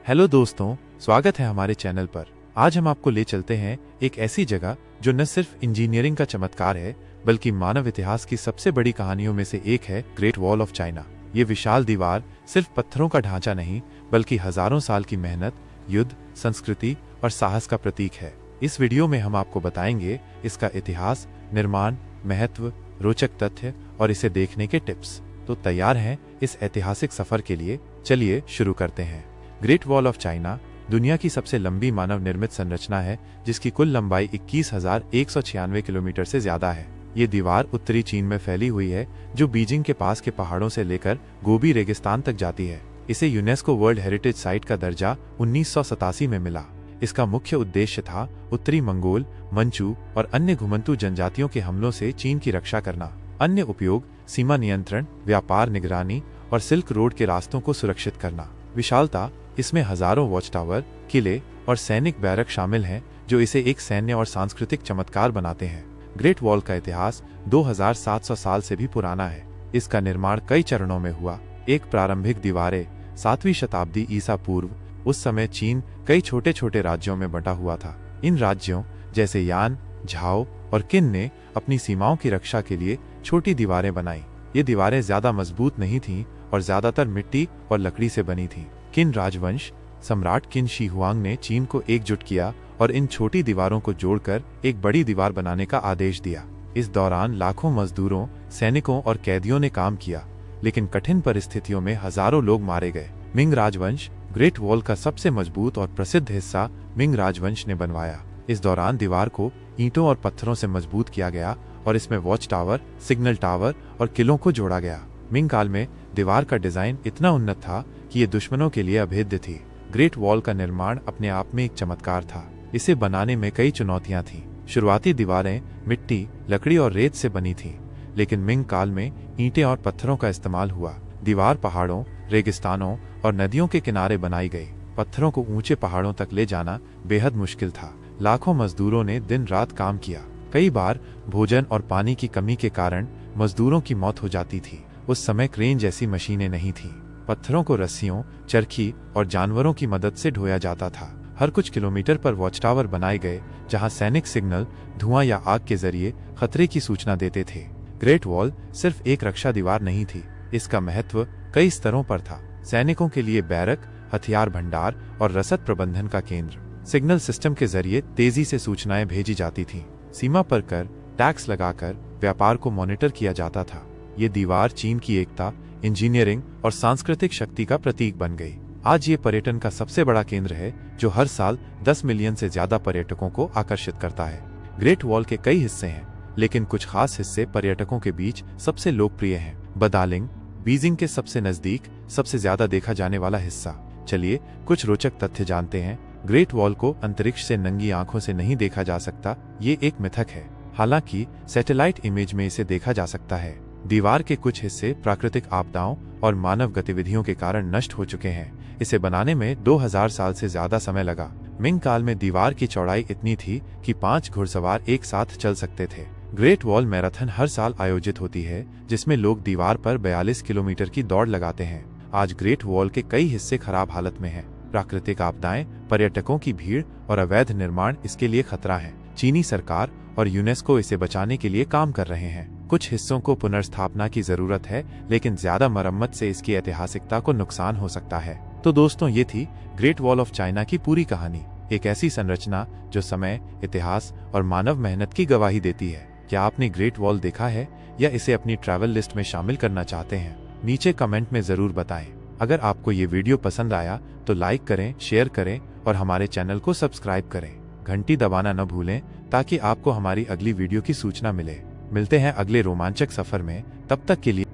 Hello दोस्तों, स्वागत है हमारे चैनल पर। आज हम आपको ले चलते हैं एक ऐसी जगह जो न सिर्फ इंजीनियरिंग का चमत्कार है बल्कि मानव इतिहास की सबसे बड़ी कहानियों में से एक है, ग्रेट वॉल ऑफ चाइना। ये विशाल दीवार सिर्फ पत्थरों का ढांचा नहीं बल्कि हजारों साल की मेहनत, युद्ध, संस्कृति और साहस का प्रतीक है। इस वीडियो में हम आपको बताएंगे इसका इतिहास, निर्माण, महत्व, रोचक तथ्य और इसे देखने के टिप्स। तो तैयार हैं इस ऐतिहासिक सफर के लिए? चलिए शुरू करते हैं। ग्रेट वॉल ऑफ चाइना दुनिया की सबसे लंबी मानव निर्मित संरचना है, जिसकी कुल लंबाई 21,196 किलोमीटर से ज्यादा है। ये दीवार उत्तरी चीन में फैली हुई है, जो बीजिंग के पास के पहाड़ों से लेकर गोबी रेगिस्तान तक जाती है। इसे यूनेस्को वर्ल्ड हेरिटेज साइट का दर्जा 1987 में मिला। इसका मुख्य उद्देश्य था उत्तरी मंगोल, मंचू और अन्य घुमंतू जनजातियों के हमलों से चीन की रक्षा करना। अन्य उपयोग सीमा नियंत्रण, व्यापार निगरानी और सिल्क रोड के रास्तों को सुरक्षित करना। विशालता, इसमें हजारों वॉच टावर, किले और सैनिक बैरक शामिल हैं, जो इसे एक सैन्य और सांस्कृतिक चमत्कार बनाते हैं। ग्रेट वॉल का इतिहास 2700 साल से भी पुराना है। इसका निर्माण कई चरणों में हुआ। एक प्रारंभिक दीवारें 7वीं शताब्दी ईसा पूर्व। उस समय चीन कई छोटे छोटे राज्यों में बंटा हुआ था। इन राज्यों जैसे यान, झाओ और किन ने अपनी सीमाओं की रक्षा के लिए छोटी दीवारें बनाई। ये दीवारें ज्यादा मजबूत नहीं थीं और ज्यादातर मिट्टी और लकड़ी से बनी थीं। किन राजवंश सम्राट किन शी हुआंग ने चीन को एकजुट किया और इन छोटी दीवारों को जोड़कर एक बड़ी दीवार बनाने का आदेश दिया। इस दौरान लाखों मजदूरों, सैनिकों और कैदियों ने काम किया, लेकिन कठिन परिस्थितियों में हजारों लोग मारे गए। मिंग राजवंश ग्रेट वॉल का सबसे मजबूत और प्रसिद्ध हिस्सा मिंग राजवंश ने बनवाया। इस दौरान दीवार को ईंटों और पत्थरों से मजबूत किया गया और इसमें वॉच टावर, सिग्नल टावर और किलों को जोड़ा गया। मिंग काल में दीवार का डिजाइन इतना उन्नत था कि ये दुश्मनों के लिए अभेद्य थी। ग्रेट वॉल का निर्माण अपने आप में एक चमत्कार था। इसे बनाने में कई चुनौतियां थीं। शुरुआती दीवारें मिट्टी, लकड़ी और रेत से बनी थीं, लेकिन मिंग काल में ईंटें और पत्थरों का इस्तेमाल हुआ। दीवार पहाड़ों, रेगिस्तानों और नदियों के किनारे बनाई गई। पत्थरों को ऊंचे पहाड़ों तक ले जाना बेहद मुश्किल था। लाखों मजदूरों ने दिन रात काम किया। कई बार भोजन और पानी की कमी के कारण मजदूरों की मौत हो जाती थी। उस समय क्रेन जैसी मशीनें नहीं थीं। पत्थरों को रस्सियों, चरखी और जानवरों की मदद से ढोया जाता था। हर कुछ किलोमीटर पर वॉच टावर बनाए गए, जहां सैनिक सिग्नल, धुआं या आग के जरिए खतरे की सूचना देते थे। ग्रेट वॉल सिर्फ एक रक्षा दीवार नहीं थी, इसका महत्व कई स्तरों पर था। सैनिकों के लिए बैरक, हथियार भंडार और रसद प्रबंधन का केंद्र। सिग्नल सिस्टम के जरिए तेजी से सूचनाएं भेजी जाती थीं। सीमा पर कर, टैक्स लगाकर व्यापार को मॉनिटर किया जाता था। ये दीवार चीन की एकता, इंजीनियरिंग और सांस्कृतिक शक्ति का प्रतीक बन गई। आज ये पर्यटन का सबसे बड़ा केंद्र है, जो हर साल 10 मिलियन से ज्यादा पर्यटकों को आकर्षित करता है। ग्रेट वॉल के कई हिस्से हैं, लेकिन कुछ खास हिस्से पर्यटकों के बीच सबसे लोकप्रिय हैं। बदालिंग, बीजिंग के सबसे नजदीक सबसे ज्यादा देखा जाने वाला हिस्सा। चलिए कुछ रोचक तथ्य जानते हैं। ग्रेट वॉल को अंतरिक्ष से नंगी आंखों से नहीं देखा जा सकता, ये एक मिथक है। हालांकि सैटेलाइट इमेज में इसे देखा जा सकता है। दीवार के कुछ हिस्से प्राकृतिक आपदाओं और मानव गतिविधियों के कारण नष्ट हो चुके हैं। इसे बनाने में 2000 साल से ज्यादा समय लगा। मिंग काल में दीवार की चौड़ाई इतनी थी कि 5 घुड़सवार एक साथ चल सकते थे। ग्रेट वॉल मैराथन हर साल आयोजित होती है, जिसमें लोग दीवार पर 42 किलोमीटर की दौड़ लगाते हैं। आज ग्रेट वॉल के कई हिस्से खराब हालत में हैं। प्राकृतिक आपदाएं, पर्यटकों की भीड़ और अवैध निर्माण इसके लिए खतरा है। चीनी सरकार और यूनेस्को इसे बचाने के लिए काम कर रहे हैं। कुछ हिस्सों को पुनर्स्थापना की जरूरत है, लेकिन ज्यादा मरम्मत से इसकी ऐतिहासिकता को नुकसान हो सकता है। तो दोस्तों, ये थी ग्रेट वॉल ऑफ चाइना की पूरी कहानी। एक ऐसी संरचना जो समय, इतिहास और मानव मेहनत की गवाही देती है। क्या आपने ग्रेट वॉल देखा है या इसे अपनी ट्रैवल लिस्ट में शामिल करना चाहते हैं? नीचे कमेंट में जरूर बताएं। अगर आपको ये वीडियो पसंद आया तो लाइक करें, शेयर करें और हमारे चैनल को सब्सक्राइब करें। घंटी दबाना न भूलें ताकि आपको हमारी अगली वीडियो की सूचना मिले। मिलते हैं अगले रोमांचक सफर में। तब तक के लिए